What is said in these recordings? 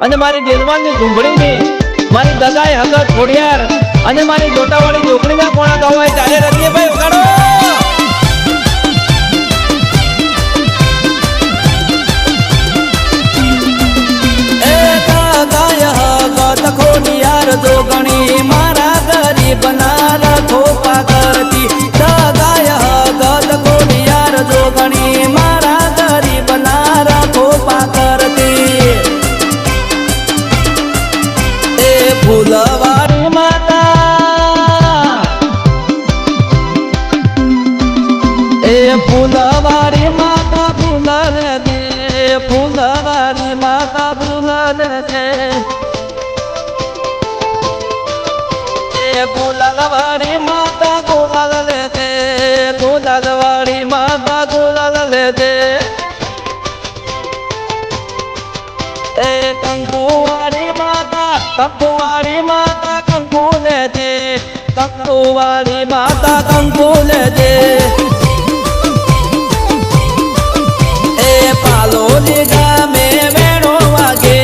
અને મારી જેલવાની ઝૂંપડીની મારી દગાઈ હગત ખોડિયાર અને મારી જોટાવાળી ઝોપડીના કોણા ગાવાય ચાલે રત્નીભાઈ વગાડો ખોડિયાર જોગણી મારા ગરીબ ના રખોપા કરતી દગાય હગત ખોડિયાર જોગણી મારા ગરીબ ના રખોપા કરતી એ ફૂલવારી માતા એ ફૂલવારી માતા ફૂલ રે દે ફૂલવારી માતા ફૂલ રે દે गुलालवाड़ी माता गुलाल लेते गुलालवाड़ी माता गुलाल लेते ए कंकुवाड़ी माता कंकु लेते कंकुवाड़ी माता कंकु लेते ए पालोली गामे वेणो वागे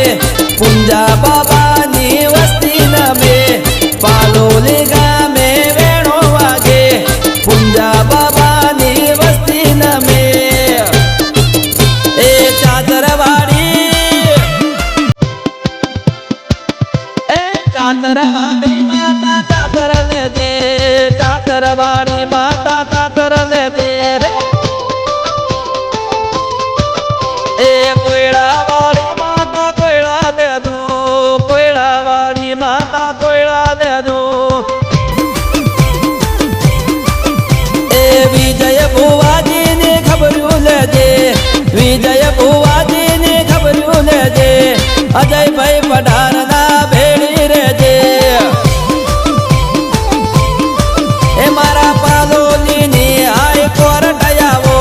पुंजा बाबा नी वस्ती नमे पालोली गामे वेणो वागे पुंजा बाबानी वस्ती नमे ए चादरवाड़ी माता चादर ले दे चादरवाड़ी माता चादर ले दे ए कोयलावाड़ी माता कोयला दे दो कोयलावाड़ी माता कोयला दे दो ए विजय बुवाजी ने खबरू ले दे विजय बुवाजी ने खबरू ले दे अजय भाई पठार ना भेड़ी रे दे ए मारा पालोली ने आय कोर्ट आवो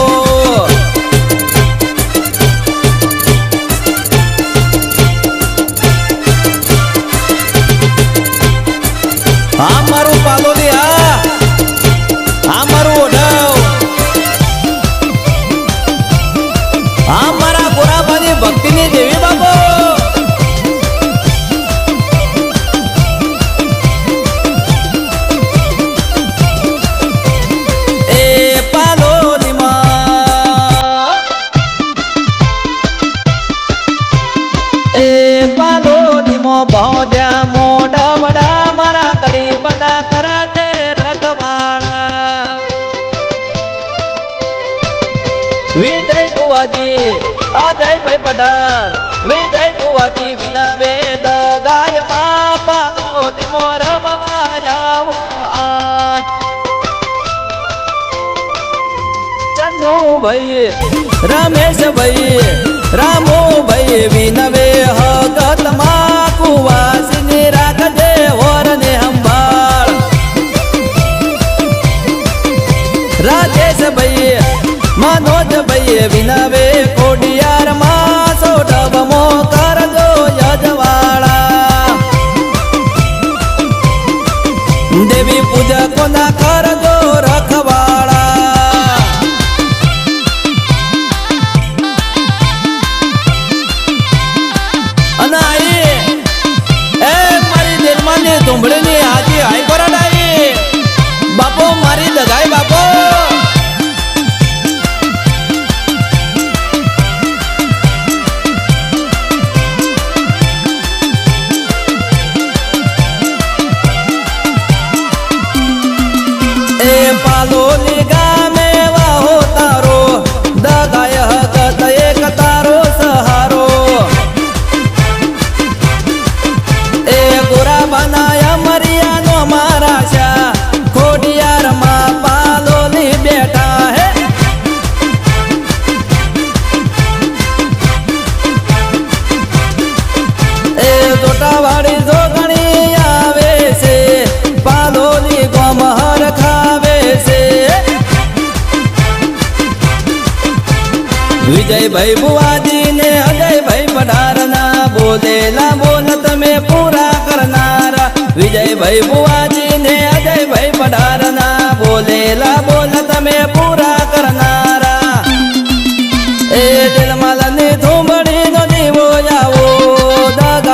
અમારું પાલોલી અમારું ઓઢવ મારા ગોરાબાની ભક્તિની દેવી બાબો એ પાલોલીમાં ભોજ્યા મોઢા વડા મારા કડી બધા કરાતે રખવાળા વિજય કુવાજી અજય ભાઈ પઢાર વિજય કુવાજી વિના વેદ ગાય પાપા મોર માયાવો ચંદુ ભાઈ રમેશ ભાઈ રામો ભાઈ વિનવે હગત માં કુવાસી રાખજે હોરને સંભાળ રાજેશ ભાઈ મનોજ ભાઈ વિનવે ખોડિયાર માં સોઢવમો કરજો યજવાળા દેવી પૂજા કોના કરજો રખવાળા ઝુંપડીની હાજી હાઈ કોરાડાઈ બાપો મારી દગાઈ બાપો એ પાલોલી ગામે વાહો તારો દગાય હગત એક તારો સહારો એ ગોરા બનાયા મરિયાનો મારા શા ખોડિયાર માં પાલોલી બેઠા હે એ જોટાવાળી જોગણી આવે છે પાલોલી ગોમહર ખાવે છે વિજયભાઈ બુવાજી ને અજયભાઈ પઢારના બોલેલા બોલ તમે પૂરા કરનારા વિજયભાઈ બુવાજી ને અજયભાઈ પઢારના બોલેલા બોલ તમે પૂરા કરનારા એ દિલમાલની ધૂમડી નો દીવો આવો દાદા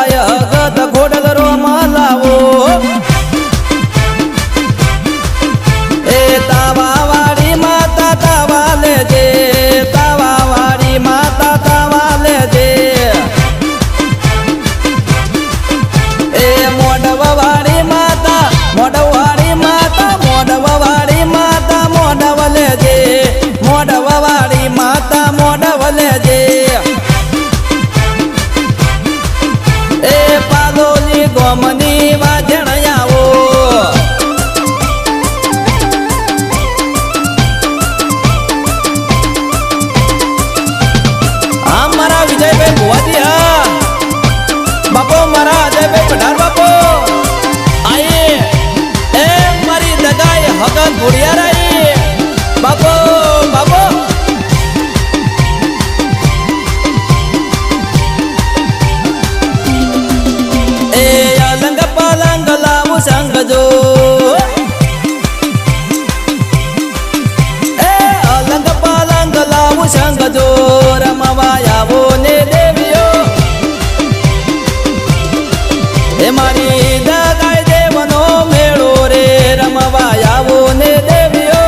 ખોડિયારાઈ બાપો બાપો એ અલંગ પલંગ લાવું સંગ જો એ અલંગ પલંગ લાવું સંગ જો રમવા આવો ને દેવીઓ એ મારી દગાઈ દેવનો મેળો રે રમવા આવો ને દેવીઓ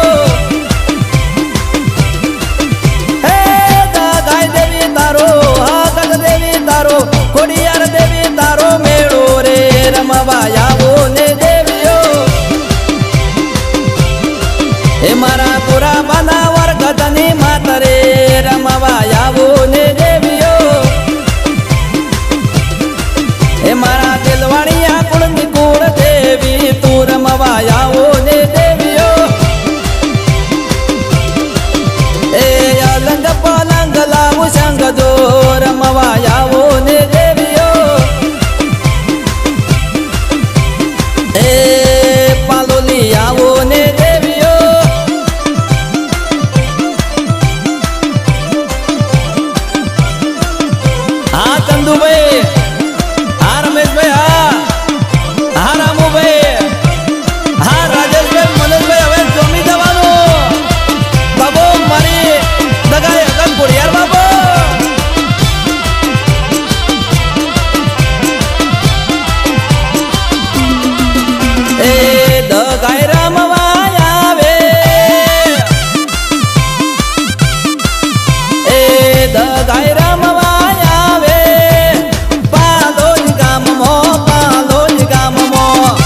હે દગાઈ દેવી તારો હાકલ દેવી તારો ખોડિયાર દેવી તારો મેળો રે રમવા આવો ને દેવીઓ એ મારા પુરા બનાવર ગધની માત રે રમવા આવો ને દેવીઓ એ મારા દિલવાણીયા કુળની કુળ દેવી તું રમવા આવો ને દેવીઓ એ અલંગ પલંગ લાવું સંગ જો રમવા આવો ને દેવીઓ એ પાલોલી આવો ને દેવીઓ હા ચંદુભાઈ હા રમેશભાઈ હા રામુભાઈ હા રાજેશભાઈ મનોજભાઈ હવે જોમી જવાનું બાબો મારી દગાએ અગન ખોડિયાર બાબો એ દગાઈ રમવા આવે એ દગાઈ રમવા આવે પાલોજ ગામમાં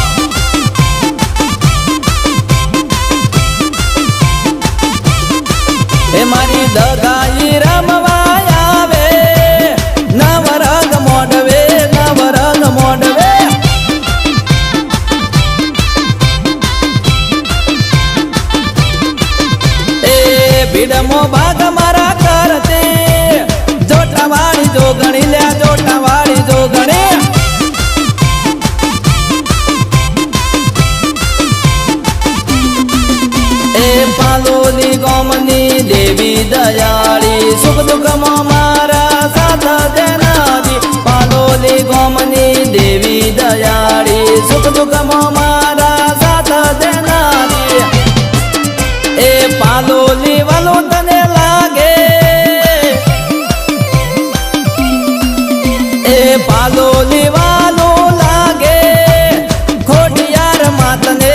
એ મારી દગાઈ રમવા આવે નવરંગ મોડવે એ ભીડમો ભાગ મારા કરતે જોટાવાળી જોગણી લે જોટાવાળી જોગણી એ પાલોલી ગોમની દેવી દયાળી સુખ દુઃખમાં મારા સાથ દેનારી પાલોલી ગોમની દેવી દયાળી સુખ દુઃખમાં મારા સાથ દેનારી એ પાલોલી વાલું તને લાગે એ પાલોલી વાલું લાગે ખોડિયાર માતને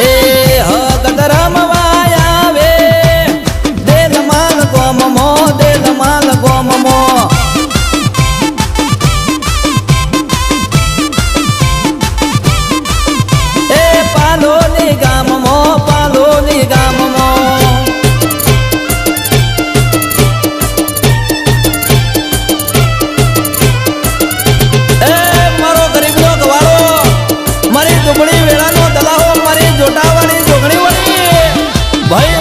એ હગત રમવા આવે દેલમાલ ગોમમો એ પાલોલી ગામમાં એ મારો ગરીબનો ગવાળો મારી દુબળી વેળાનો દલાહો મારી જોટાવાળી જોગણી વળી ભાઈ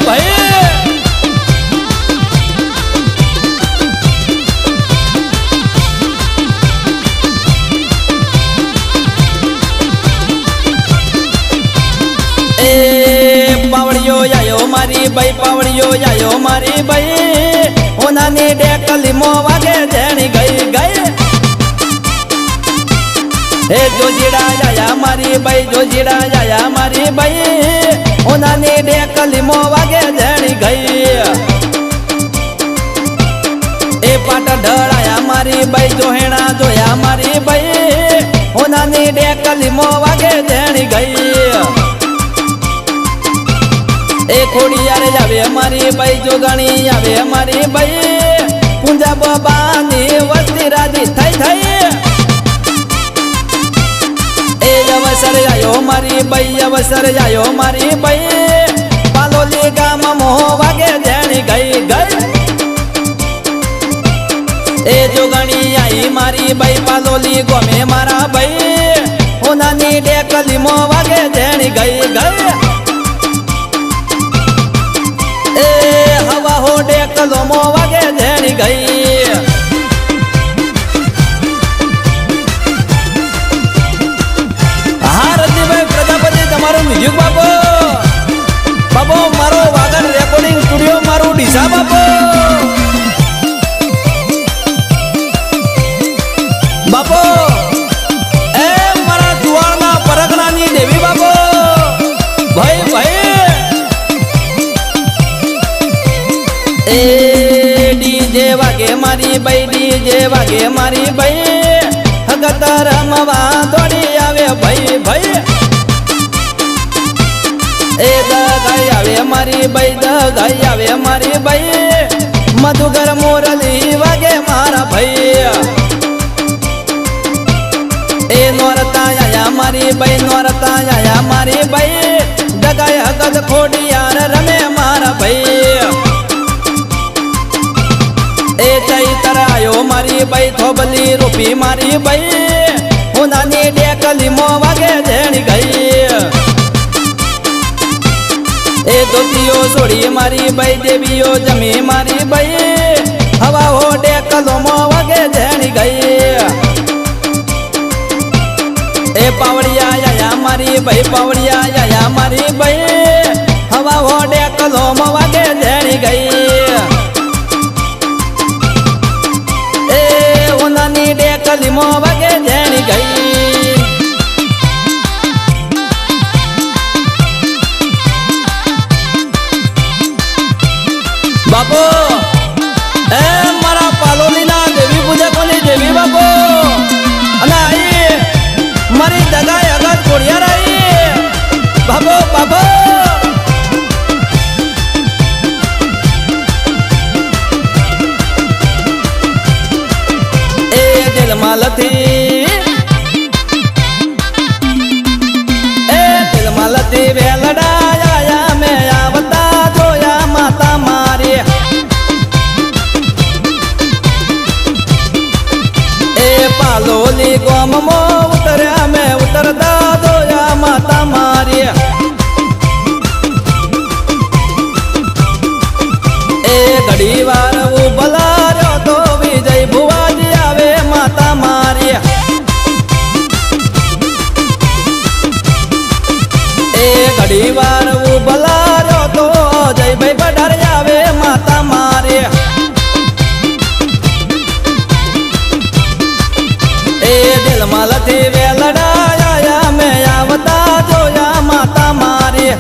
એ પાવડિયો આયો મારી ભાઈ પાવડિયો આયો મારી ભાઈ ઓનાની ડેકલીમો વાગે જેણી ગઈ એ જોજીડા આયા મારી ભાઈ ઓનાની ડેકલીમો વાગે જેણી ગઈ એ પાટ ઢળાયા મારી ભાઈ જોહેણા જોયા મારી ભાઈ ઓનાની ડેકલીમો વાગે જેણી ગઈ એ ખોડિયાર આવે મારી ભાઈ જોગણી આવે મારી ભાઈ પૂંજા બાબાની વસ્તી રાજી થઈ એ અવસર આયો મારી ભાઈ પાલોલી ગામમાં મોહ વાગે જેણી ગઈ એ જોગણી આઈ મારી ભાઈ પાલોલી ગોમે મારા ભાઈ હોનાની ડેકલીમો વાગે જેણી ગઈ એ હવા હો ડેકલોમો વાગે જેણી ગઈ મારી બઈ ડીજે વાગે મારી બઈ હગત રમવા દોડી આવે ભાઈ ભાઈ એ દગાઈ આવે મારી બઈ દગાઈ આવે મારી બઈ મધુકર મોરલી વાગે મારા ભાઈ એ નોરતા આયા મારી બઈ નોરતા આયા મારી બઈ દગાઈ હગત ખોડિયાર રમે મારા ભાઈ એ ચૈતર આયો મારી બઈ થોબલી રૂપી મારી બઈ હું નાની ડેકલી મો વાગે જેણી ગઈ એ દોતીઓ છોડી મારી બઈ દેવીઓ જમી મારી બઈ હવા હો ડેકલો મો વાગે જેણી ગઈ એ પાવડિયા આયા મારી બઈ પાવડિયા આયા મારી બઈ હવા હો ડેકલો મો વાગે જેણી ગઈ નાની ડેકલી મો વાગે જેણી ગઈ બાપો એ મારા પાલોની ના દેવી પૂજકોની દેવી બાપો અને આઈ મારી દગાઈ અગર કોડિયાર આઈ બાપો બાપો માલતી એ દિલ માલતી વેલડાયા મે આવતા જોયા માતા મારી એ પાલોલી ગોમમો ઉતર્યા મે ઉતરતા જોયા માતા મારી એ ઘડી વાર ઉભલાર્યો તો વિજય ભુવાજી આવે માતા મારી એ ઘડી વાર ઉભલાર્યો તો જયભાઈ પઢાર આવે માતા મારી એ દિલમાલથી વેલડાયા મે આવતા જોયા માતા મારી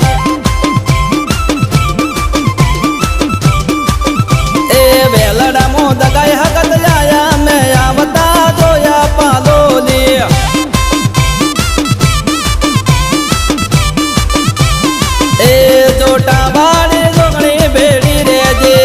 એ વેલડા મો દગાઈ હગત લાયા મે આવતા જોયા પાલોલી એ જોટા વાળી જોગણી ભેડી રેજે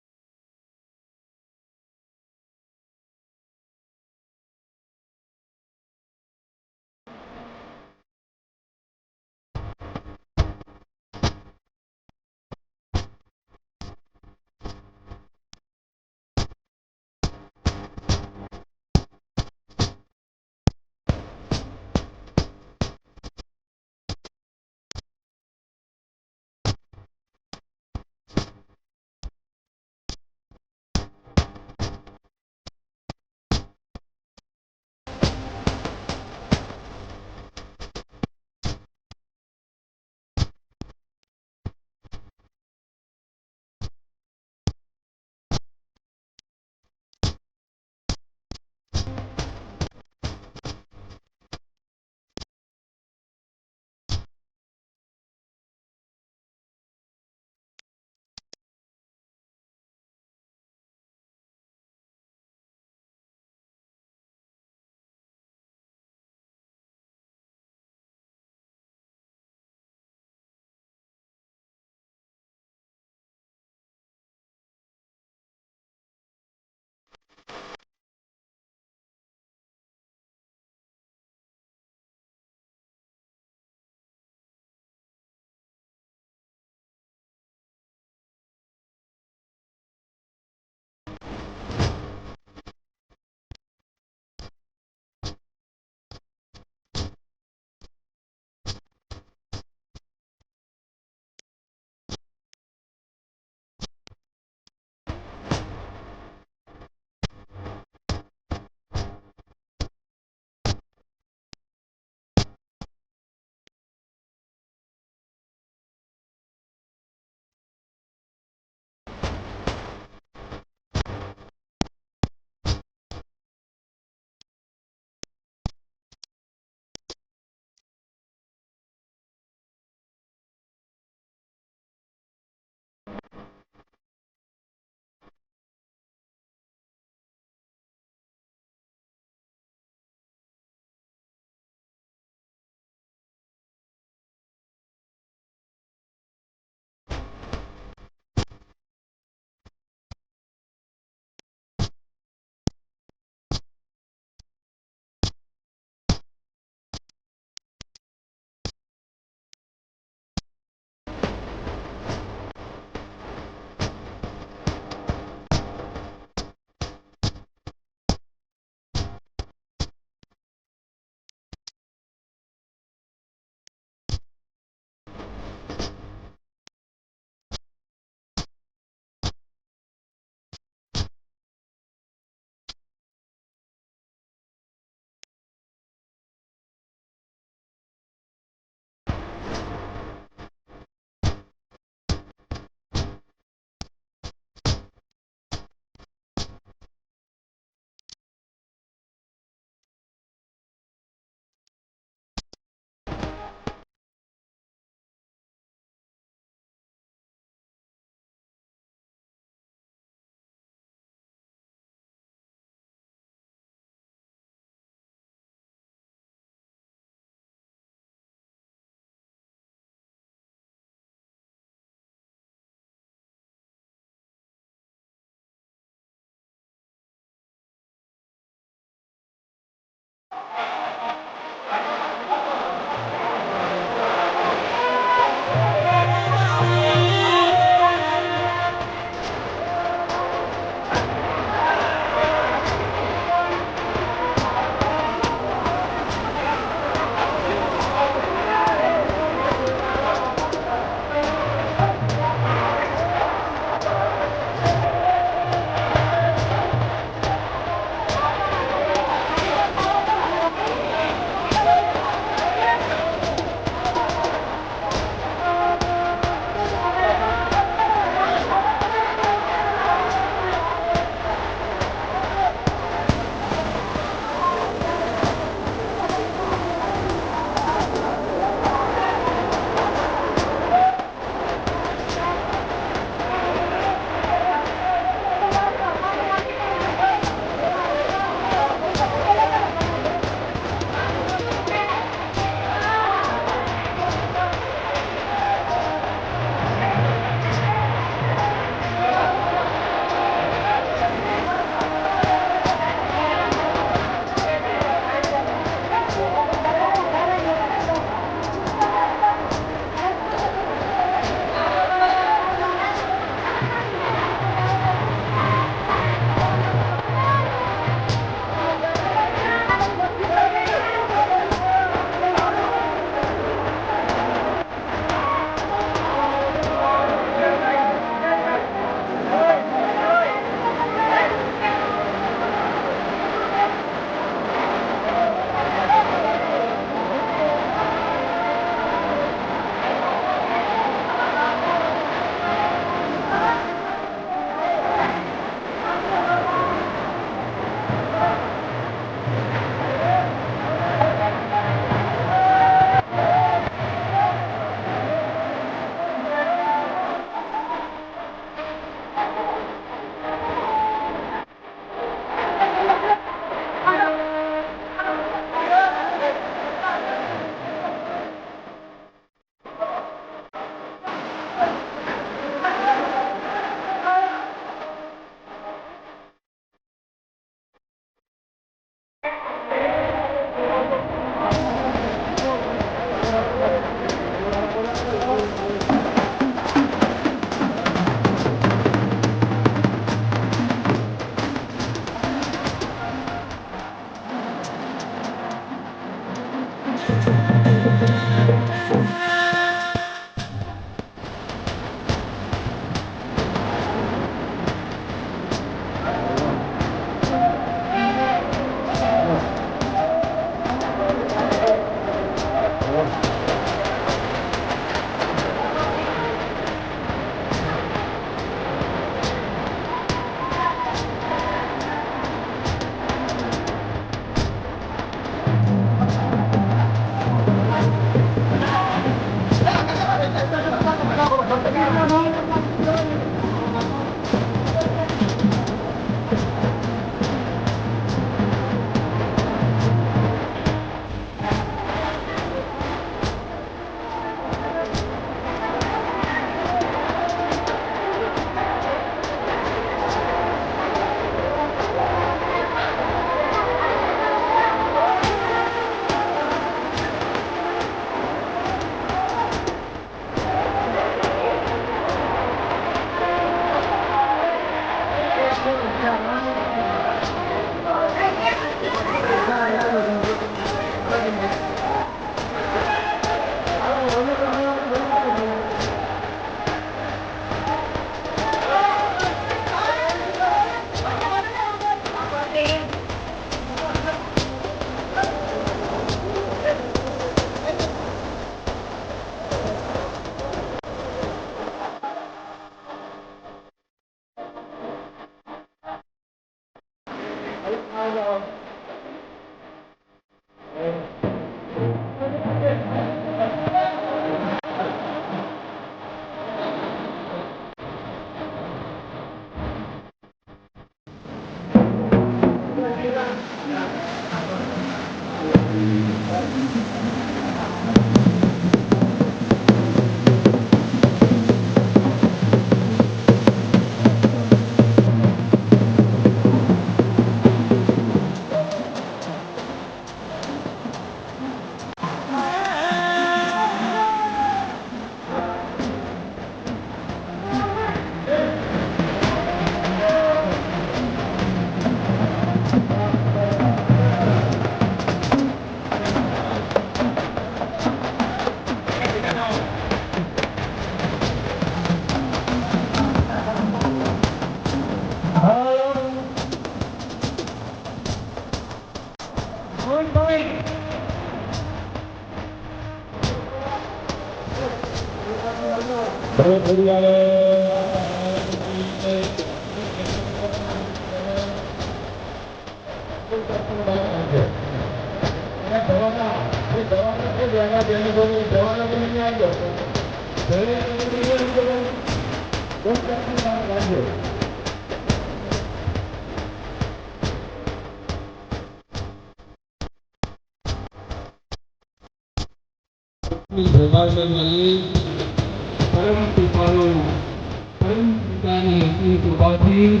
પરમ પિતાની કૃપાથી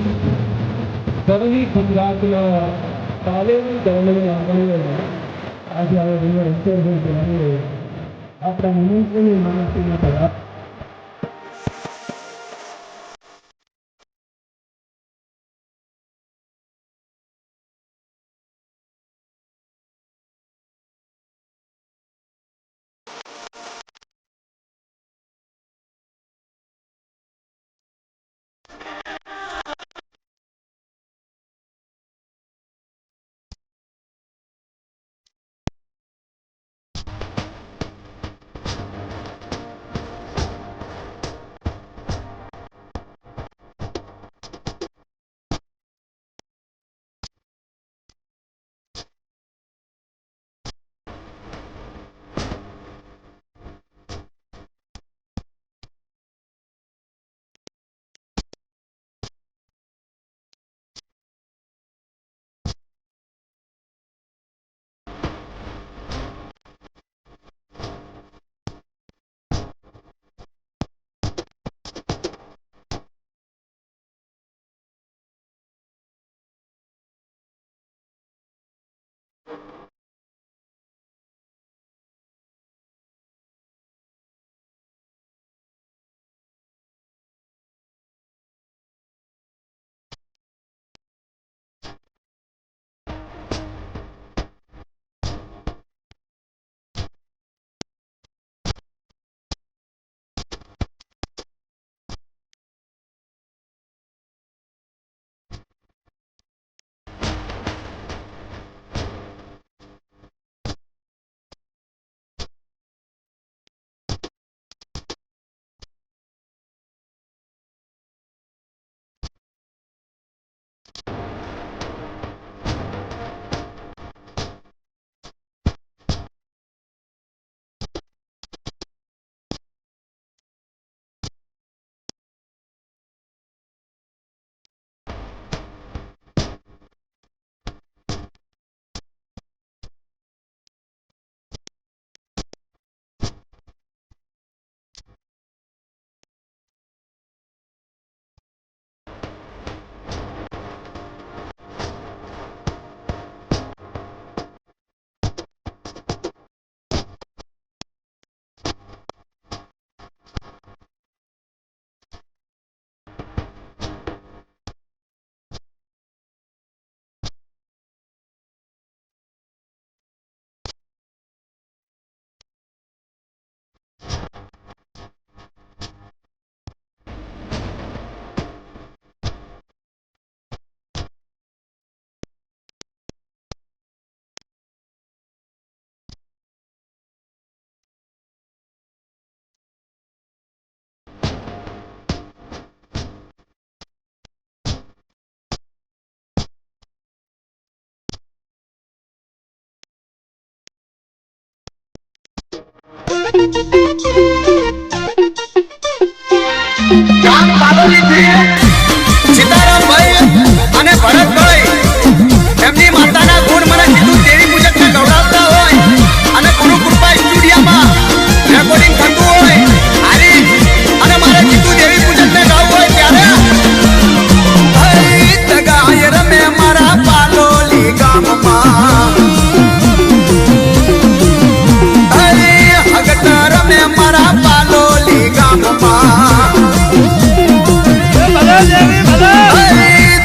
સર્વી ગુજરાતના તાલેમી દળને આપણે આજે આપણા મનુષ્યની માનસિકતા પર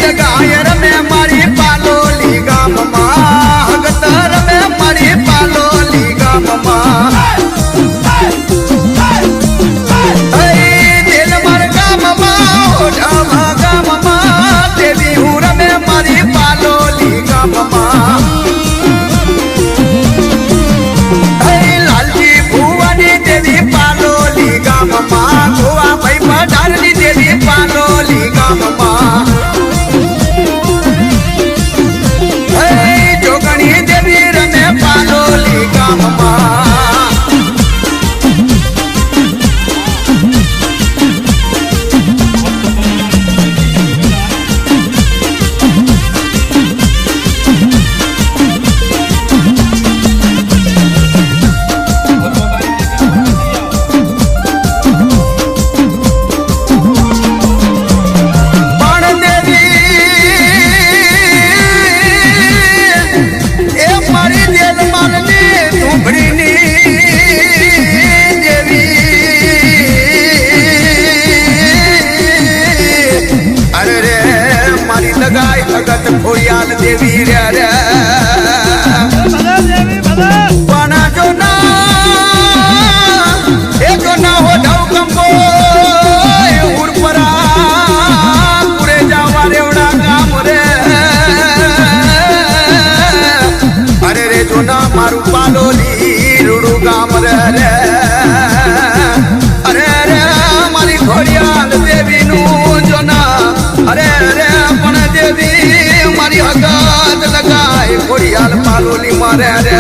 જગાય રમે મારી પાલોલી ગામમાં હગત રમે મારી પાલોલી ગામમાં જેલમર ગામમાં ઓઢામા ગામમાં દેવી હું રમે મારી પાલોલી ગામમાં લાલજી ભુવાની દેવી પાલોલી ગામમાં ગોવા ભાઈ પધારની દેવી પાલોલી ગામમાં જોગણી દેવી રમે પાલોલી ગામમાં ખોડિયાલ દેવી રે પાના જો ના એ જો ના હો ઢવકંબો ઉરપરા પૂરે જાવા રેવડા ગામ રે અરે રે જો ના મારું પાલોલી રૂડું ગામ રે અરે રે મારી ખોડિયાલ દેવી નું જો ના અરે રે પણ દેવી મારી હગત લગાય ખોડિયાલ પાલોલી મારે રે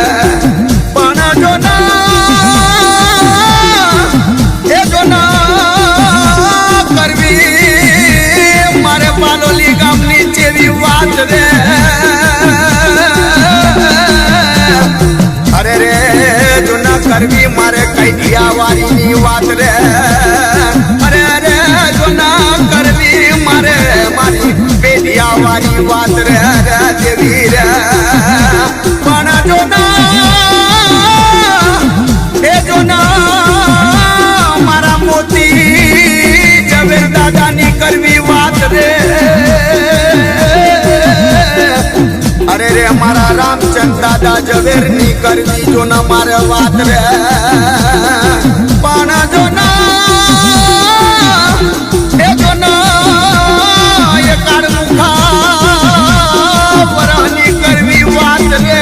પાના જો એ જો કરવી મારે પાલોલી ગામની જેવી વાત રે અરે રે જો ના કરવી મારે કૈડિયા વાળીની વાત રે અરે રે જો ના કરવી મારે મારી પેડિયા વાળી વાત રે દેવી રે પણ જો એ જો મારા મોતી ઝવેર દાદાની કરવી વાત રે અરે રે મારા રામચંદ દાદા ઝવેરની કરવી જો ના મારે વાત રે પણ જો એ જો એ કાળ મુખા વરાની કરવી વાત રે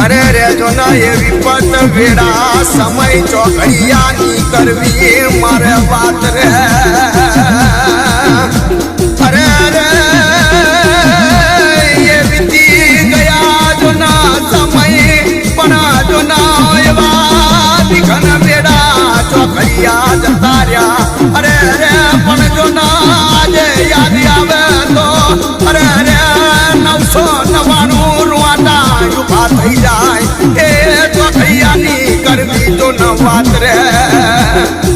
અરે રે જો ના એ વિપત વેડા સમય ચોકડિયાની કરવી મારે વાત રે અરે રે એ વીતી ગયા જો ના સમય પણ જો ના એવા વિઘન વેડા ચોકડિયા જતા રહ્યા અરે રે પણ જો ના આજે યાદ આવે તો અરે રે 999 રૂવાટા ઉભા થઈ જાય એ ચોકડિયાની કરવી તો ન વાત રે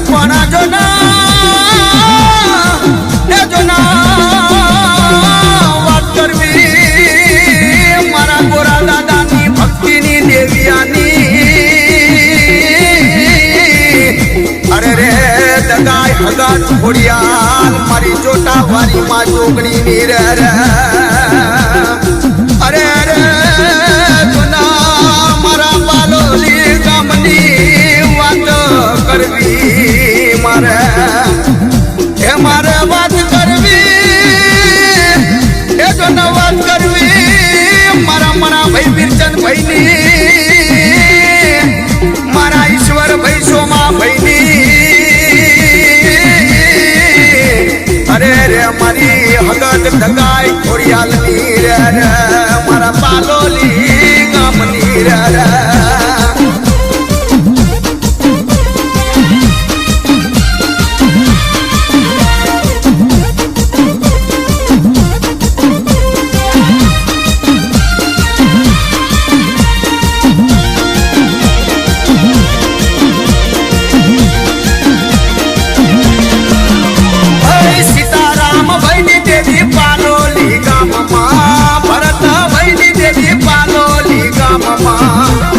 પણ જો એ જો વાત કરવી મારા ગોરા દાદાની ભક્તિની દેવિયાની અરે રે દગાય હગત ખોડિયાલ મારી જોટા વારી માં જોગણી ની રે અરે રે ગુના મારા પાલોલી ગામની વાત કરવી મારે એ મારે વાત કરવી એ જો ન વાત કરવી મારા મણા ભાઈ બિરચંદ ભાઈ ની મારા ઈશ્વર ભાઈ સોમા ભાઈ ની અરે રે મારી હગત ઢગાય ખોડિયાલ ની રે મારા પાલોલી ગામની રે ભરત ભાઈ ની દેવી પાલોલી ગામમાં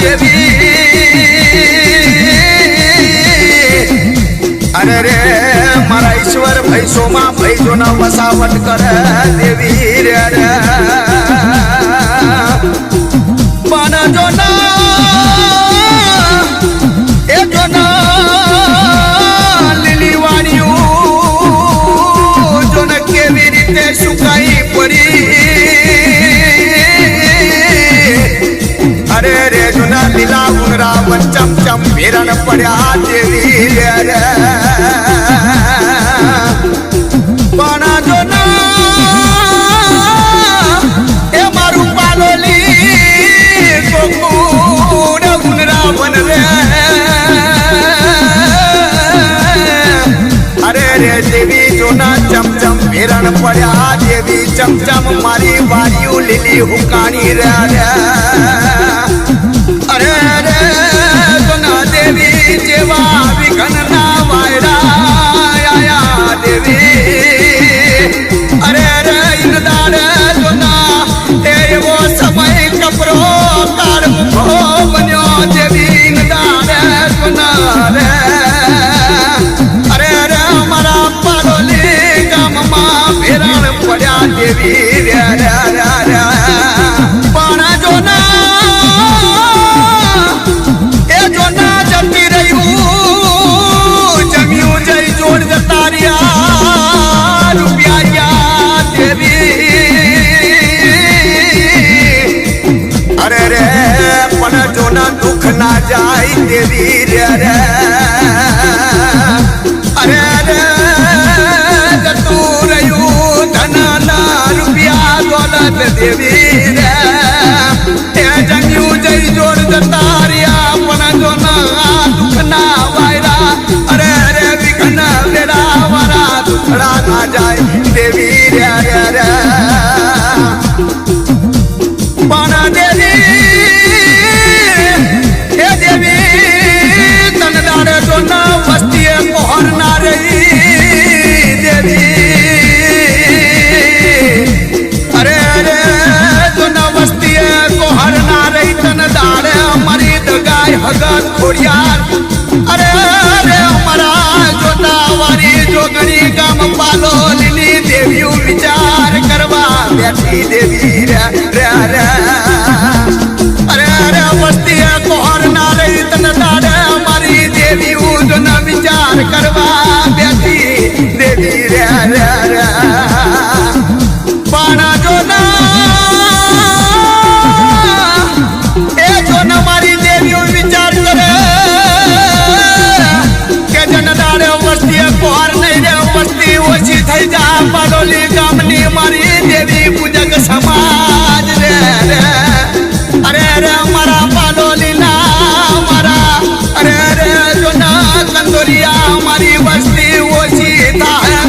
દેવી અરે રે મારા ઈશ્વર ભૈસોમાં ભૈસોના વસાવટ કરે દેવી રે રે પણ જો એ જો લીલી વાળ્યું જો ને કેવી રીતે સુકાઈ પડી અરે રે જુના લીલા ઉંગરા વંચમ ચમ ભેરણ પડ્યા દેવી રે રે પણ જો એ મારું પાલોલી ગોકુળ ઉંગરા વન રે અરે રે દેવી જોના ચમચમ ભેરણ પડ્યા દેવી ચમચમ મારી વાળ્યું લીલી હુકાણી રે અરે રે જોના દેવી જેવા વિઘન ના વાયરા દેવી અરે રે ઇનદાર જોના એવો સમય કપરો કાળ મુખો બન્યો દેવી ઇનદાર જોના રે ભેરણ પડ્યા દેવી પણ જો એ જો જતી રહ્યું જમ્યું જઈ જોડ જતા રહ્યા રૂપિયા દેવી અરે રે પણ જો દુઃખ ના જાય દેવી રે અરે રે જતું રહ્યું ધનના રૂપિયા દોલત દેવી રે એ જમ્યું જઈ જોડ જતા રહ્યા પણ જો દુઃખ ના વાયરા અરે રે વિઘ્ન વેરા વાળા દુખડા ના જાય દેવી રે રે પણ દેવી એ દેવી તનદાર જો વસ્તીએ પહોર ના રહી અરે રે જોના વસ્તીએ કોહર ના રહી તન દાડે અમારી દગાય હગત ખોડિયાર અરે રે અમારા જોતા વારી જોગણી ગામ પાલો લીલી દેવીઓ વિચાર કરવા બેઠી દેવી રે રે રે અરે રે વસ્તીએ કોહર ના રહી તન દાડે અમારી દેવીઓ જોના વિચાર કરવા બેઠી દેવી રે રે રે પણ જો એ જો મારી દેવીઓ વિચાર કરે કે જનદાડે વસ્તી કોર નહીં રે વસ્તી ઓછી થઈ જા પાડોલી ગામની મારી દેવી પૂજક સમાજ રે રે અરે રે મારા પાડોલી ના મારા અરે રે જો કંદોરિયા મારી વસ્તી ઓછી થાય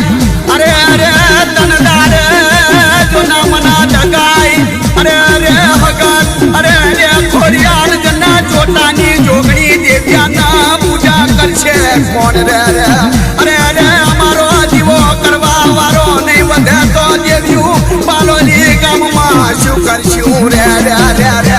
અરે અરે તનદાર જોના મના જગાઈ અરે અરે ભગત અરે અરે ખોડિયાર જના ચોટાની જોગણી દેવ્યાના પૂજા કરશે કોણ રે રે અરે અરે અમારો દીવો કરવા વાળો નહીં વધે તો દેવ્યું પાલોલી ગામમાં શું કરશું રે રે રે રે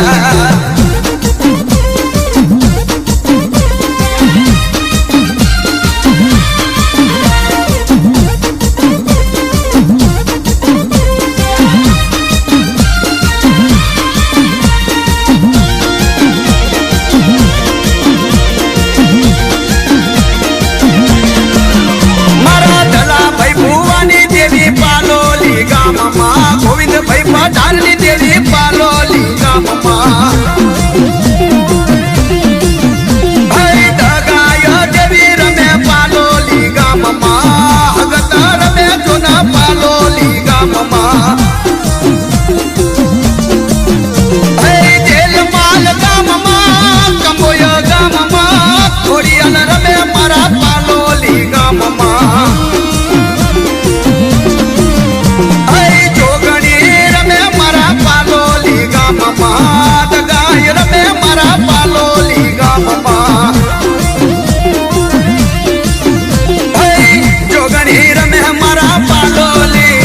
જોગણી રમે મારા પાલોલી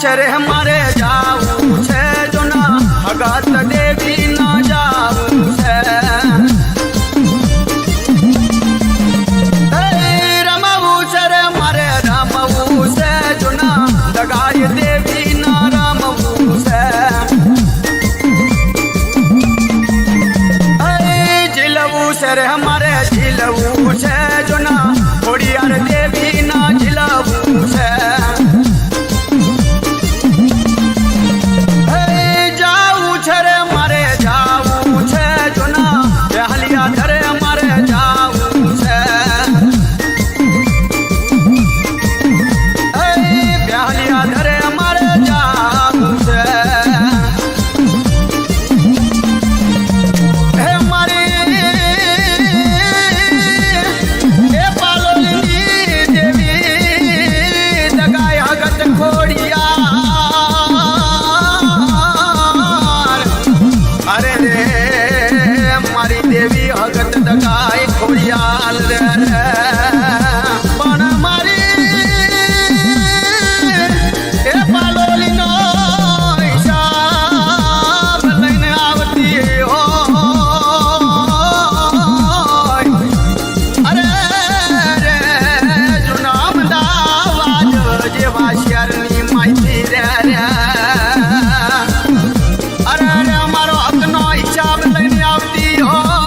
છે રે મારે જાવું છે જોના ભગત દેવી ના જાવું છે રમવું છે રે મારે રમવું છે જોના દગાય દેવી ના રમવું છે ઝીલવું છે રે મારે ઝીલવું છે જોના ખોડિયાર દેવી ના ઝીલવું છે દેવી હગત દગાય ખોડિયાલ રે પણ મારી એ પાલોલી નો હિસાબ લઈને આવતી હોય અરે રે જૂના અમદાવાદ જેવા શહેરની માહિતી રે અરે રે અમારો હકનો હિસાબ લઈને આવતી હોય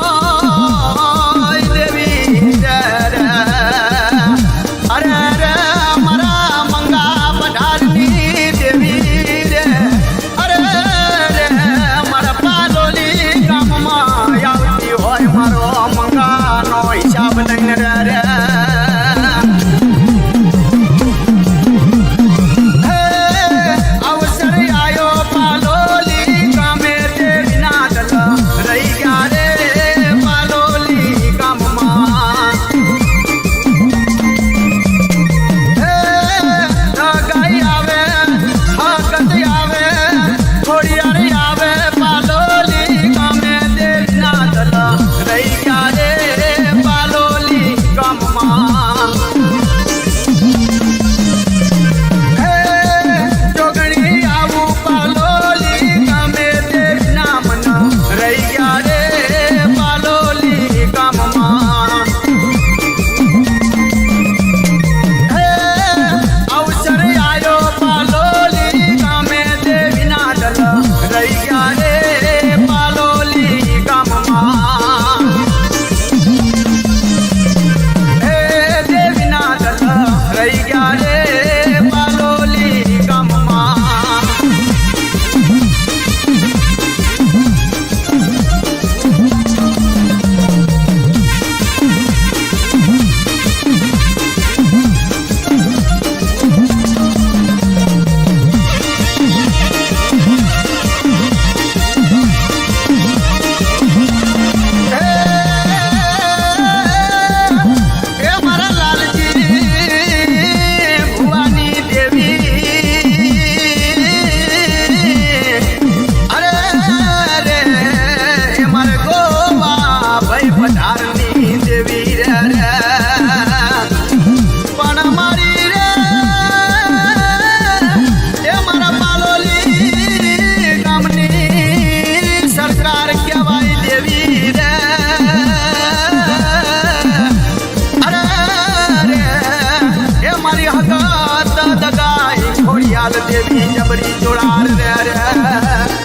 દેવી જબરી જોડાર રે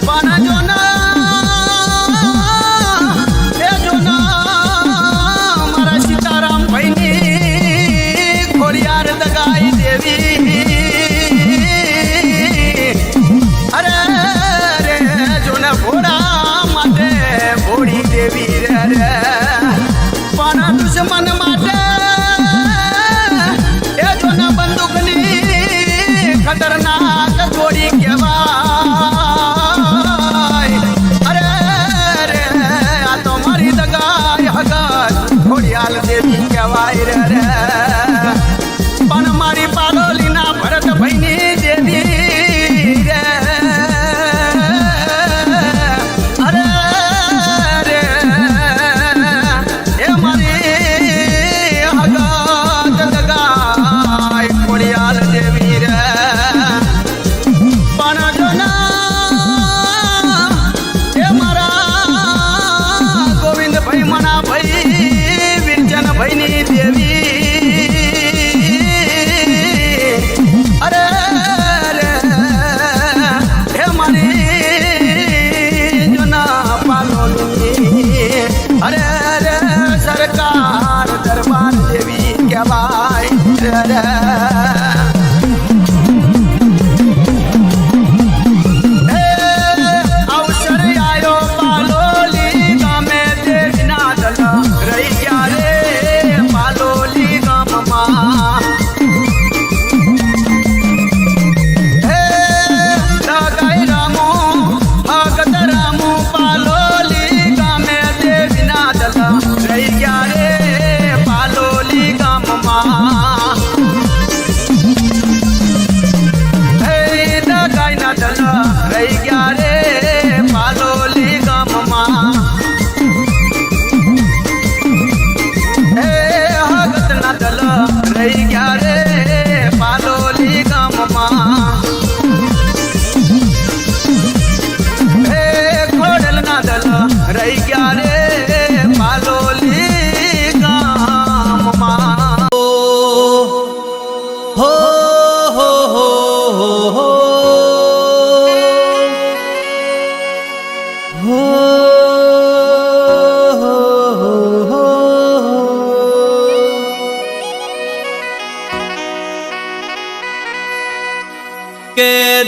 પણ જોના મારા સીતારામ ભાઈની ખોડિયાર દગાઈ દેવી અરે રે જોના ઘોડા માટે ભોળી દેવી રે પણ દુશ્મન માટે એ જોના બંદૂકની ખતરનાક ગોળી કહેવાય અરે રે આ તો મારી દગાય હગત ખોડિયાલ દેવી કહેવાય રે પણ મારી પાલોલીના ભરત ભાઈની દેવી રે અરે રે એ મારી હગત દગાય ખોડિયાલ દેવી રે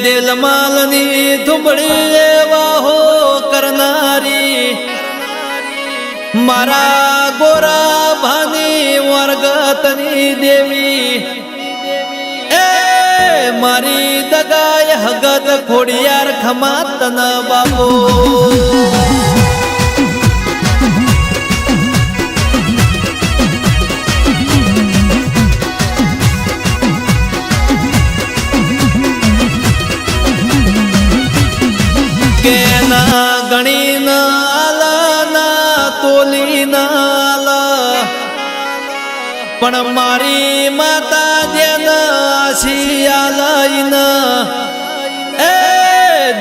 દિલમાલની ધુંબળી એવા હો કરનારી મારા ગોરા ભાની વર્ગતની દેવી એ મારી દગાય હગત ખોડિયાર ખમાતન બાપો કે ના ગણી ના તોલી ના પણ મારી માતા જેન આશિયા લઈને એ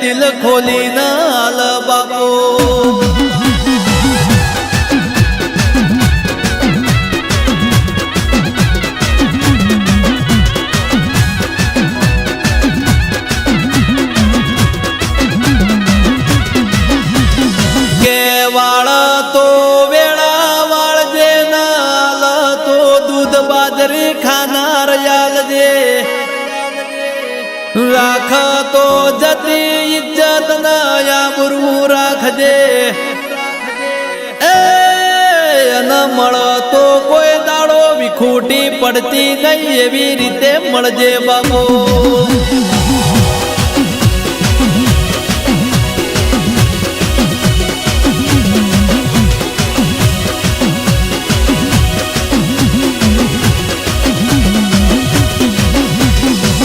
દિલ ખોલી ના બાપો વાળ તો વેળા વાળ જે નાલ તો દૂધ બાજરી ખાનાર યાલ દે રાખ તો જતી ઇજ્જત ના આબરૂ રાખજે એ ન મળ તો કોઈ દાડો વિખૂટી પડતી નહીં એવી રીતે મળજે બાબો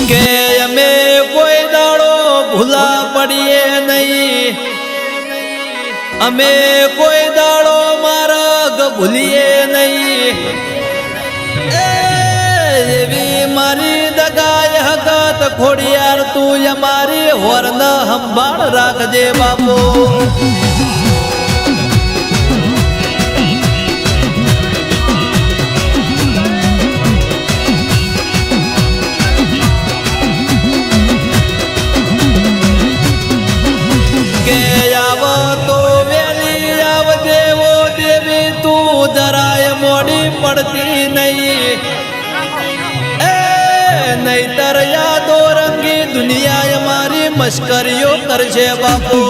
કે અમે કોઈ દાડો ભૂલા પડીએ નહીં અમે કોઈ દાડો માર્ગ ભૂલીએ નહીં એવી મારી દગાય હકત ખોડિયાર તું અમારી હોર્ન સંભાળ રાખજે બાપો કે આવ તો વેલી આવજે ઓ દેવી તું જરાય મોડી પડતી નહીં એ નહીતર યાદો રંગી દુનિયા મારી મશ્કરીઓ કરશે બાપુ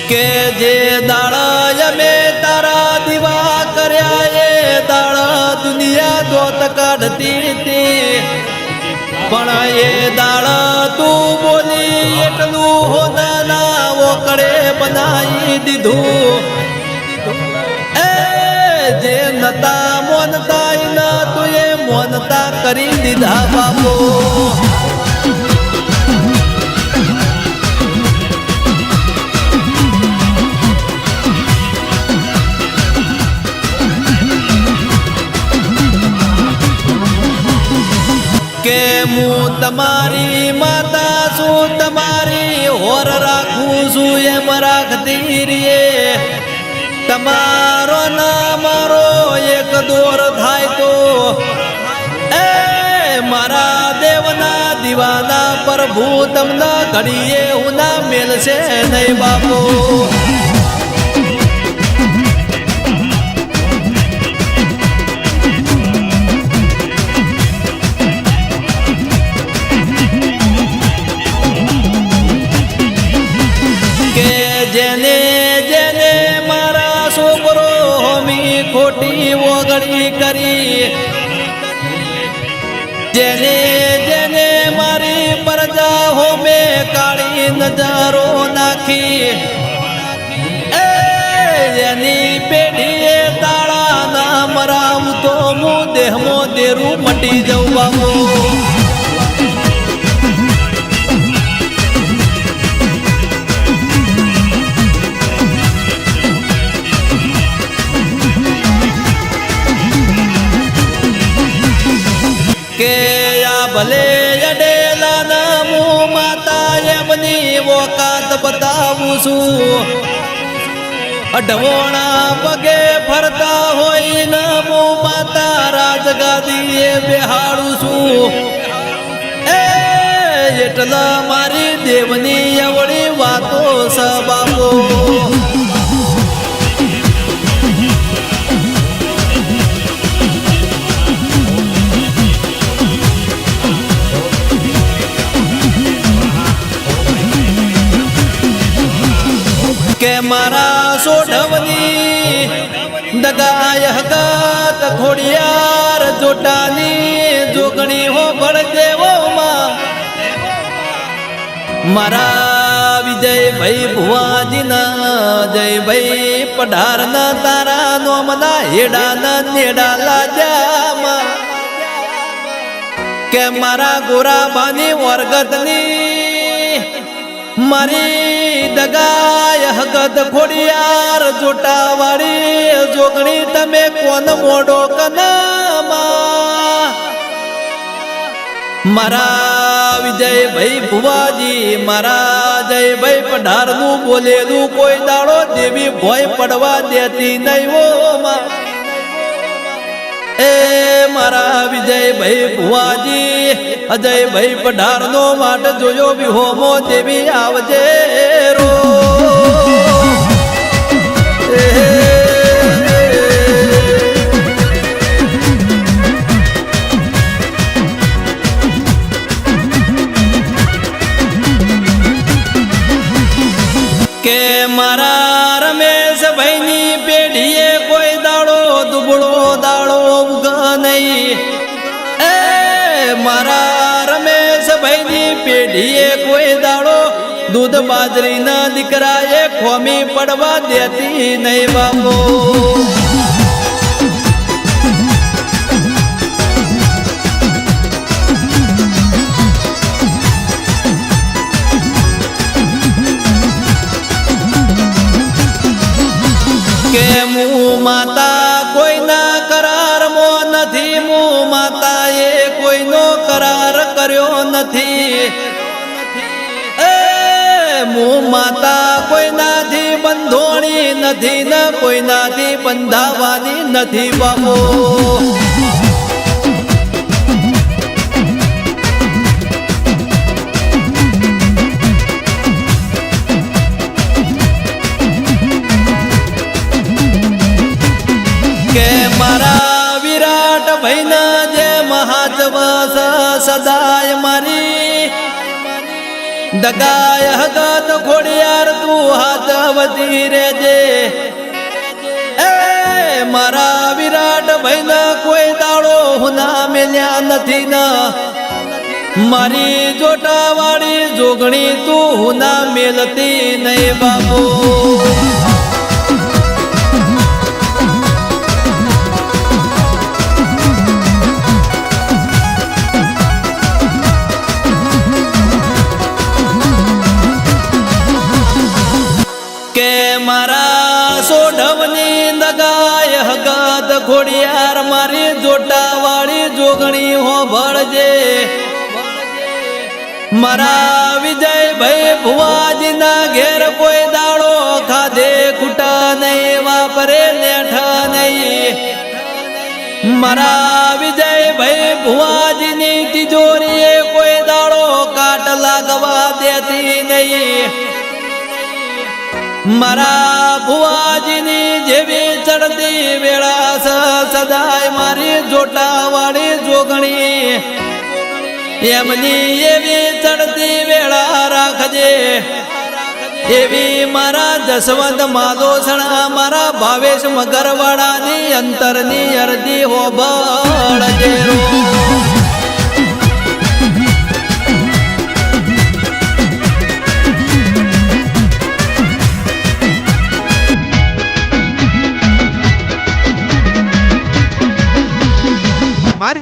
કે જે દાડા અમે તારા દીવા કર્યા એ દાડા દુનિયા દોત કાઢતી હતી પણ એ દાડા તું બોલી એટલું હોદાના ઓકળે બનાવી દીધું એ જે નતા મોનતા ન તું એ મોનતા કરી દીધા બાપો કે હું તમારી માતા છું તમારી હોર રાખું છું એમ રાખતી રીએ તમારો ના મારો એક દોર થાય તો એ મારા દેવના દીવાના પ્રભુ તમને ઘડીએ હું ના મેલશે નહીં બાપો જેને જેને મારા છોકરો હોમી ખોટી ઓગળી કરી જેને જેને મારી પ્રજા હોમે કાળી નજારો નાખી એ એની પેઢીએ તાળા ના મરાવું તો હું દેહમાં દેરું મટી જવું બાબુ કે આ ભલે અડેલા નામું માતા એમની ઓકાત બતાવું છું અઢવોણા પગે ફરતા હોય નામું માતા રાજગાદીએ બેહાડું છું એ એટલે મારી દેવની અવળી વાતો સ બાપો કે મારા સોઢવની દગાય હગત ખોડિયાર જોટાની જોગણી હો બળ દેવોમાં મારા વિજયભાઈ ભુવાજીના જયભાઈ પઢારના તારા નોમના હેડાના નેડા લાજામાં કે મારા ગોરાબાની વર્ગતની મારી દગાય હગત ખોડિયાર જોટાવાળી જોગણી તમે કોન મોડો કનામાં મારા વિજયભાઈ ભુવાજી મારા જયભાઈ પઢારનું બોલેલું કોઈ દાડો દેવી ભોય પડવા દેતી નહીં હો માં એ મારા વિજયભાઈ ભુવાજી અજયભાઈ પઢારનો વાટ જોયો વિહોમો દેવી આવજે રો કે મારા રમેશભાઈની પેઢીએ કોઈ દાડો દુબળો દાડો ઉગ નહીં એ મારા રમેશભાઈની પેઢીએ કોઈ દાડો દૂધ બાજરીના દીકરાએ ખોમી પડવા દેતી નહીં બાપો કે મું માતા કોઈના કરાર મો નથી મું માતાએ કોઈનો કરાર કર્યો નથી એ મું માતા કોઈનાથી બંધોણી નથી ને કોઈનાથી બંધાવાની નથી બાપો કે મારા વિરાટ ભાઈના જે મહાત્વ સદાય મારી દગાય હગત ખોડિયાર તું હાથવતી રેજે એ મારા વિરાટ ભાઈના કોઈ દાડો હુના મેલ્યા નથી ના મારી જોટાવાળી જોગણી તું હુના મેલતી નહીં બાબુ કે મારા સોઢવની દગાય હગત ખોડિયાર મારી જોટાવાળી જોગણી હો ભળજે મારા વિજયભાઈ ભુવાજીના ઘેર કોઈ દાડો ખાધે ખૂટા નહીં વાપરે નેઠા નહીં મારા વિજયભાઈ ભુવાજીની તિજોરીએ કોઈ દાડો કાટ લાગવા દેતી નહીં મારા ભુવાજીની જેવી ચડતી વેળા સદાય મારી જોટાવાળી જોગણી એમની એવી ચડતી વેળા રાખજે એવી મારા જસવંત માધોસણા મારા ભાવેશ મગરવાડાની અંતરની અરજી હોબળજે મારે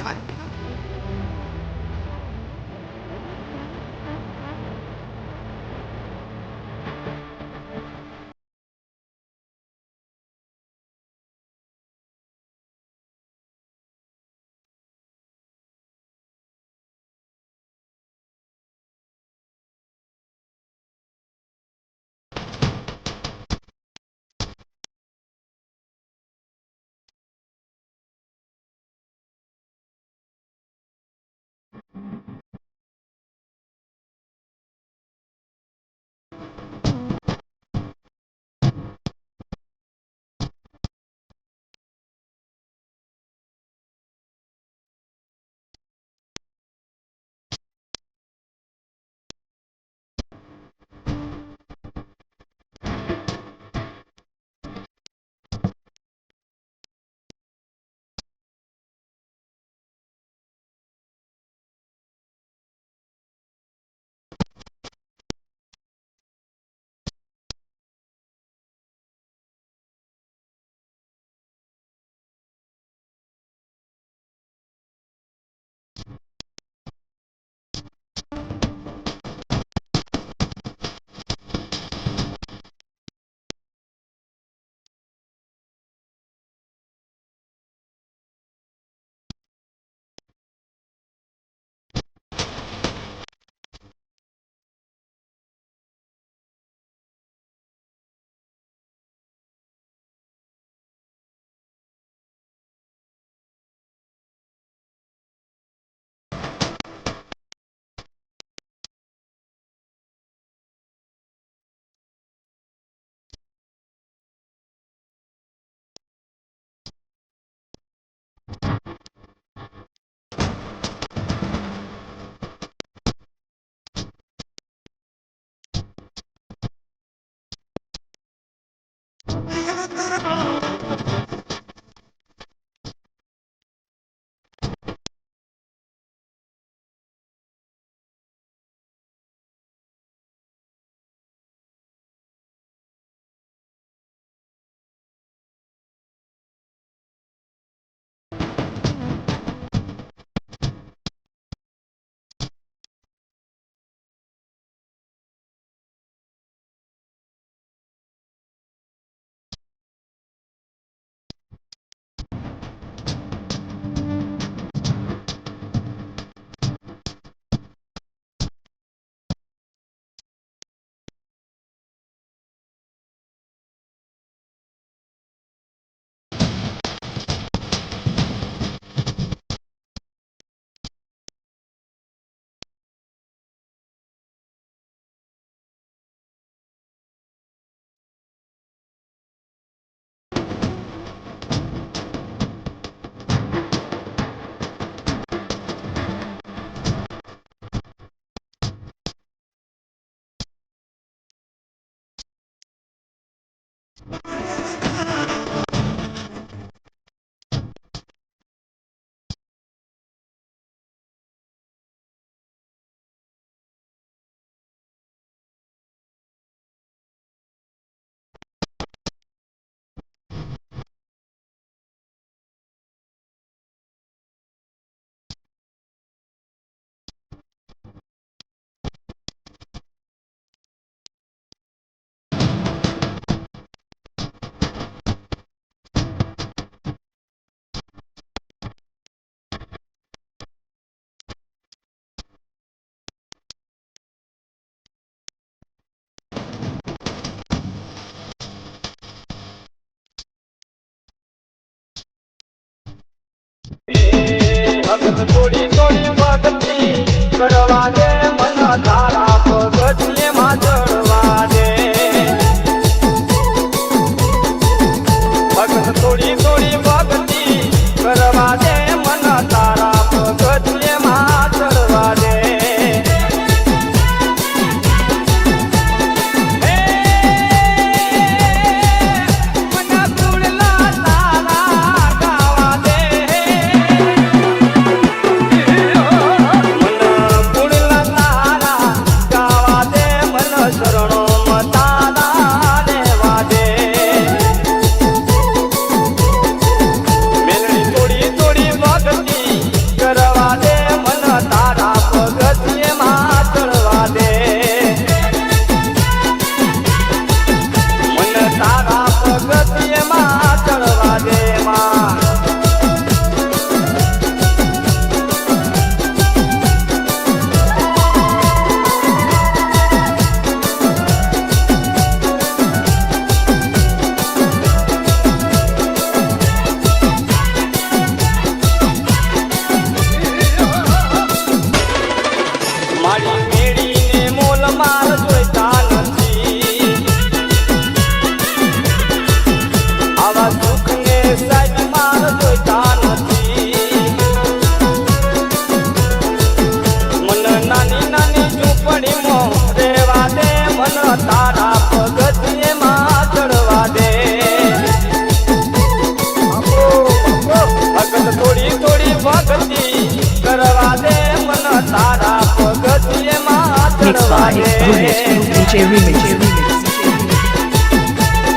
ભગત થોડી થોડી ભક્તિ કરવા દે મન તારા પગથિયે માં ચડવા દે ભગત થોડી થોડી ભક્તિ કરવા દે મન તારા પગથિયે માં ચડવા દે તારા પગથિયે માં ચડવા દે ભગત થોડી થોડી ભક્તિ કરવા દે મન તારા પગથિયે માં ચડવા દે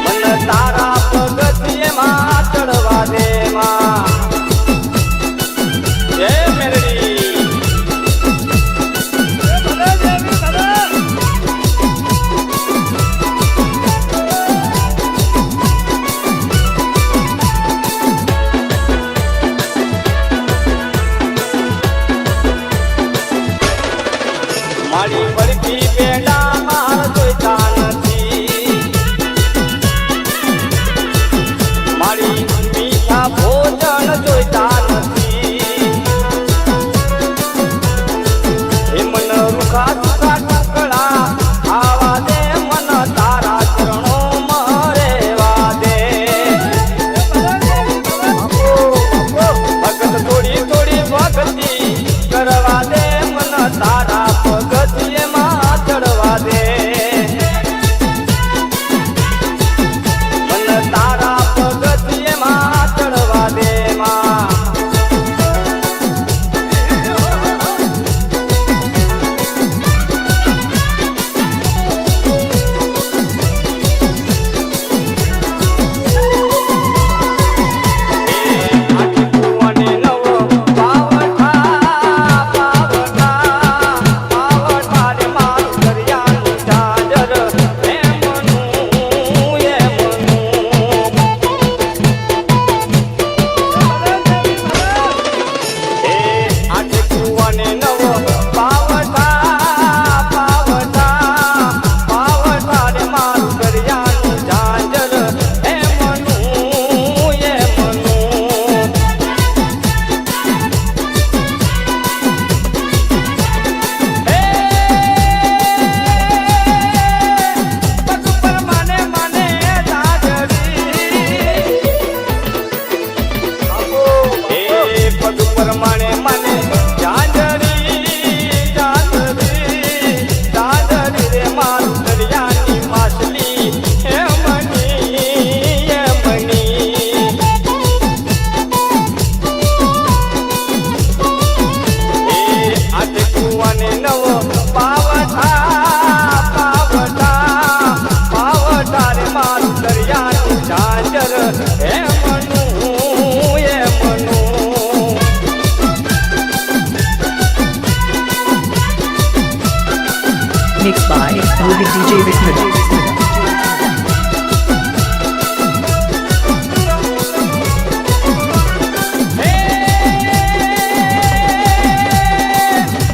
મન તારા પગથિયે માં ચડવા દે માં જય મેલડી મારી પડખી બેડા માર જોઈતા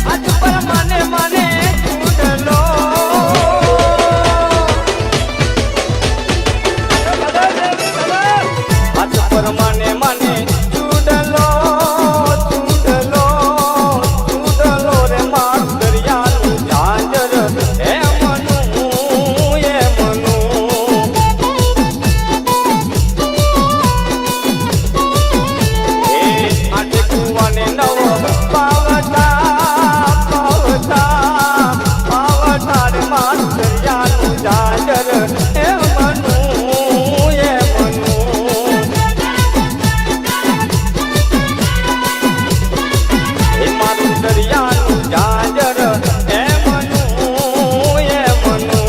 આજ પર મને મને ચૂડલો આજ પર મને મને ચૂડલો ચૂડલો ચૂડલો રે માર દરિયાનું ઝાંઝર હે મનું એ મનું એ આઠ કુવાને નવો પાવતા પાવતા પાવતા રે માર દરિયાનું ઝાંઝર હે મનું એ મનું એ મારું દરિયાનું ઝાંઝર હે મનું એ મનું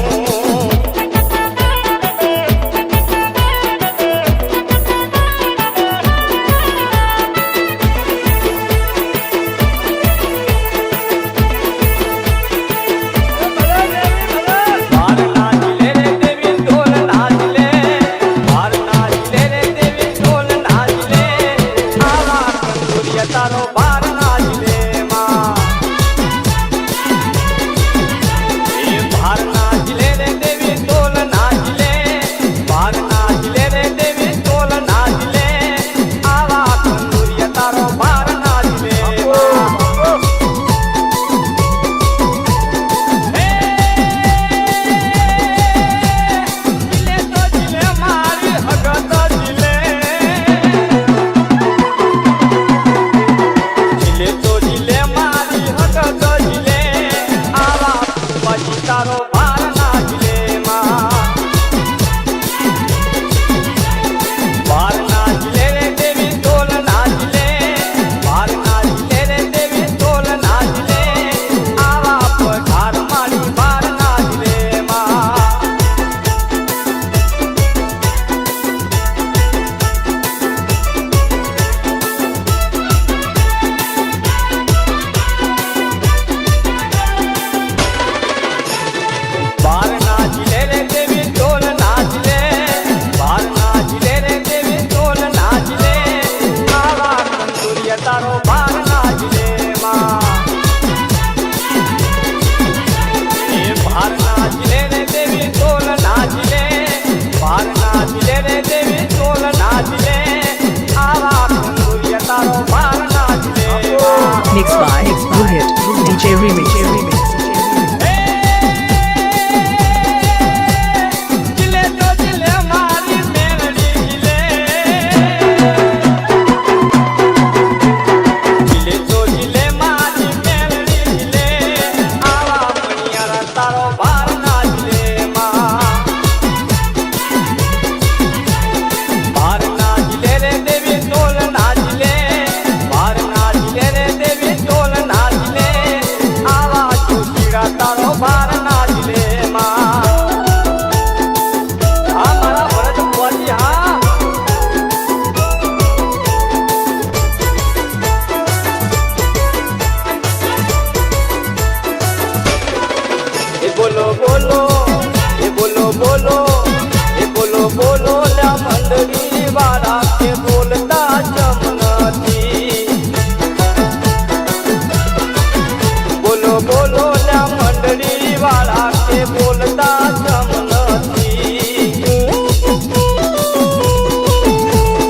બાર નાચલે રે દેવી ઢોલ નાચલે બાર નાચલે રે દેવી ઢોલ નાચલે આવા કંદુરિયા તારો બાર નાચલે માં એ બાર નાચલે રે દેવી ઢોલ નાચલે બાર નાચલે રે દેવી ઢોલ નાચલે આવા કંદુરિયા તારો બાર નાચલે જીલે તો જીલે મારી હગત જીલે જીલે તો જીલે મારી હગત જીલે આવા પછી તારો બાર ના જીલે માં બાર ના જીલે રે દેવી ઢોલ નાચલે બાર ના જીલે રે દેવી ઢોલ નાચલે આવા પઠાર મારી બાર ના જીલે માં બાર નાચલે રે દેવી ઢોલ નાચલે બાર નાચલે રે દેવી ઢોલ નાચલે આવા કંદુરિયા તારો બાર નાચલે માં એ બાર નાચલે રે દેવી ઢોલ નાચલે બાર નાચલે રે દેવી ઢોલ નાચલે આવા કંદુરિયા તારો બાર નાચલે માં Mixed by Rohit DJ Remix. જીલે તો જીલે મારી મેલડી જીલે જીલે તો જીલે મારી મેલડી જીલે આવા મણિયારા તારો બાર નાચલે માં બાર નાચલે રે દેવી ઢોલ નાચલે બાર નાચલે રે દેવી ઢોલ નાચલે આવા ચોટીડા તારો બાર નાચલે માં આ મારા ભરત ભુવાજી હા એ બોલો બોલો એ બોલો બોલો એ બોલો બોલો લા મંડળી વાળા કે બોલતા જમ નથી બોલો બોલો લા મંડળી વાળા કે બોલતા જમ નથી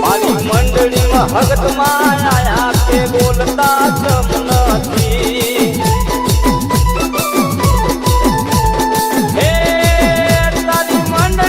મારી મંડળીમાં ભગતમાં આયા કે બોલતા જમ નથી હે તારી મંડળી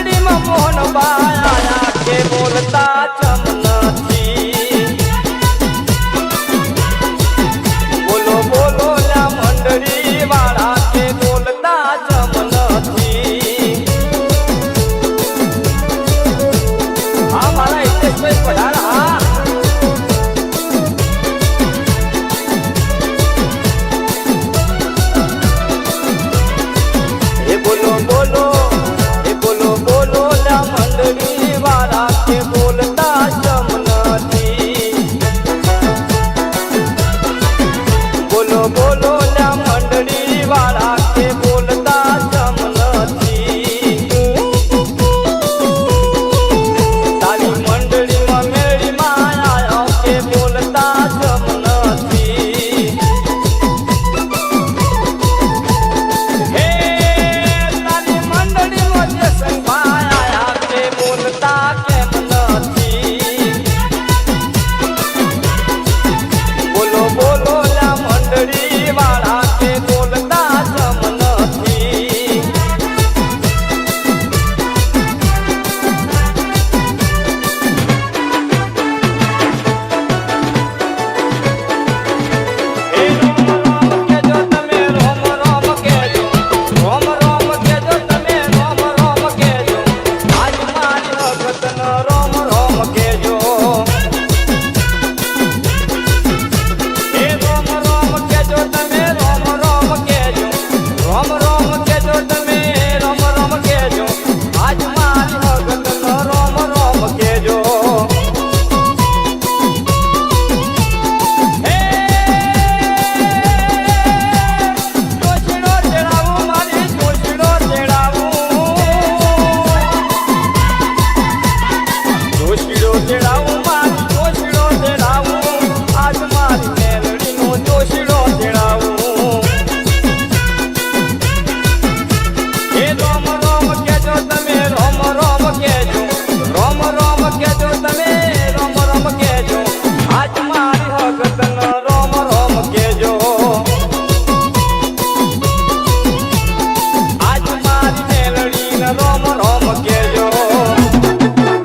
રોમ કેજો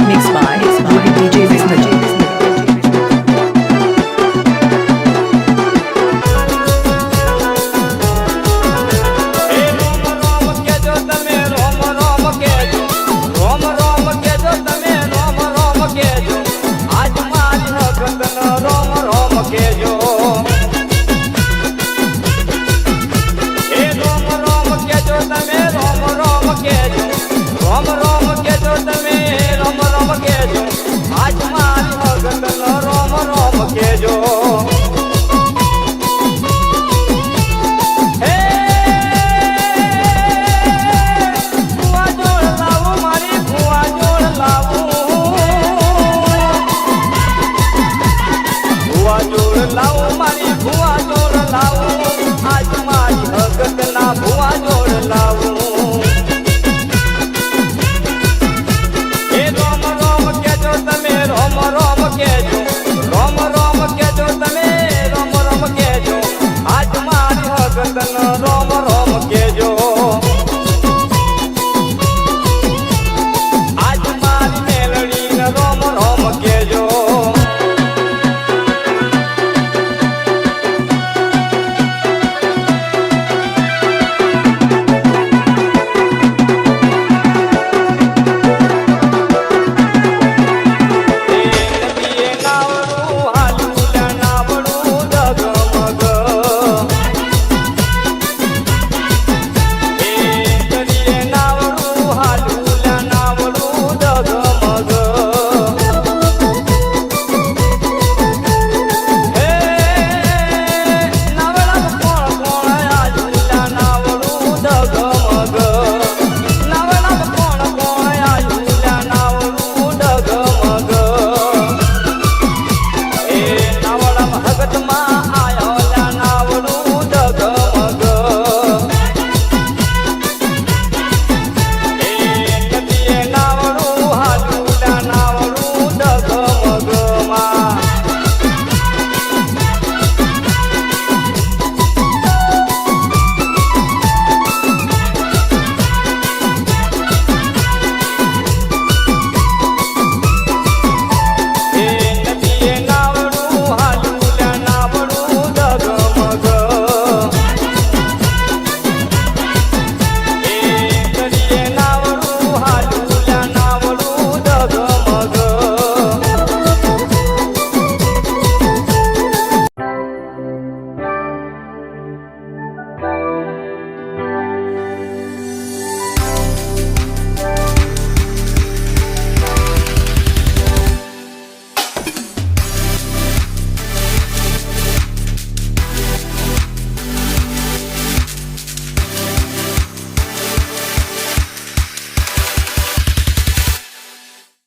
Mixed by DJ Remix. કેજો